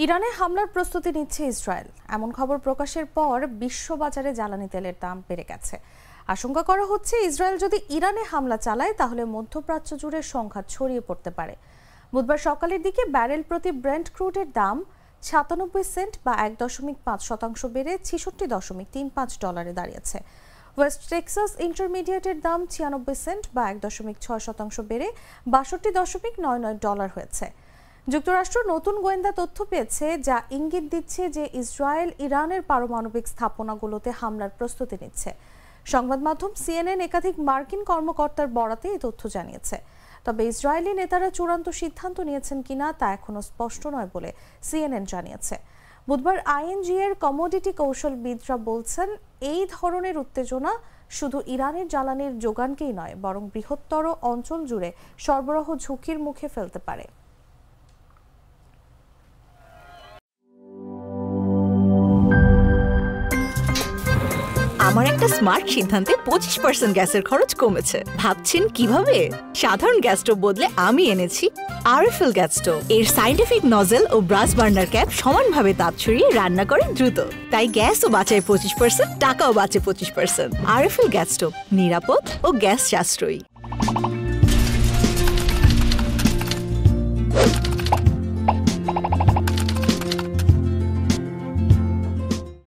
ইরানে হামলার প্রস্তুতি নিচ্ছে ইসরায়েল। এমন খবর প্রকাশের পর বিশ্ববাজারে জ্বালানি তেলের দাম বেড়ে গেছে। আশঙ্কা করা হচ্ছে ইসরায়েল যদি ইরানে হামলা চালায় তাহলে মধ্যপ্রাচ্য জুড়ে সংঘাত ছড়িয়ে পড়তে পারে। বুধবার সকালের দিকে ব্যারেল প্রতি ব্রেন্ট ক্রুডের দাম ৯৭ সেন্ট বা ১.৫% বেড়ে $৬৬.৩৫ দাঁড়িয়েছে। ওয়েস্ট টেক্সাস ইন্টারমিডিয়েটের দাম ৯৬ সেন্ট বা ১.৬% বেড়ে $৬২.৯৯ হয়েছে। যুক্তরাষ্ট্র নতুন গোয়েন্দা তথ্য পেয়েছে যা ইঙ্গিত দিচ্ছে যে ইসরায়েল ইরানের পারমাণবিক স্থাপনাগুলোতে হামলার প্রস্তুতি নিচ্ছে। সংবাদ মাধ্যম সিএনএন একাধিক মার্কিন কর্মকর্তার বরাতে এই তথ্য জানিয়েছে। তবে ইসরায়েলি নেতারা চূড়ান্ত সিদ্ধান্ত নিয়েছেন কিনা তা এখনো স্পষ্ট নয় বলে সিএনএন জানিয়েছে। বুধবার আইএনজি এর কমোডিটি কৌশলবিদরা বলছেন, এই ধরনের উত্তেজনা শুধু ইরানের জ্বালানির যোগানকেই নয় বরং বৃহত্তর অঞ্চল জুড়ে সরবরাহ ঝুঁকির মুখে ফেলতে পারে। আমার একটা স্মার্ট সিদ্ধান্তে 25% গ্যাসের খরচ কমেছে। ভাবছেন কিভাবে? সাধারণ গ্যাস স্টোভ বদলে আমি এনেছি আরএফএল গ্যাস স্টোভ। এর সাইন্টিফিক নজল ও ব্রাস বার্নার ক্যাপ সমানভাবে তাপ ছড়িয়ে রান্না করে দ্রুত। তাই গ্যাসও বাঁচায় 25%, টাকাও বাঁচে 25%। আরএফএল গ্যাস স্টোভ নিরাপদ ও গ্যাস সাশ্রয়ী।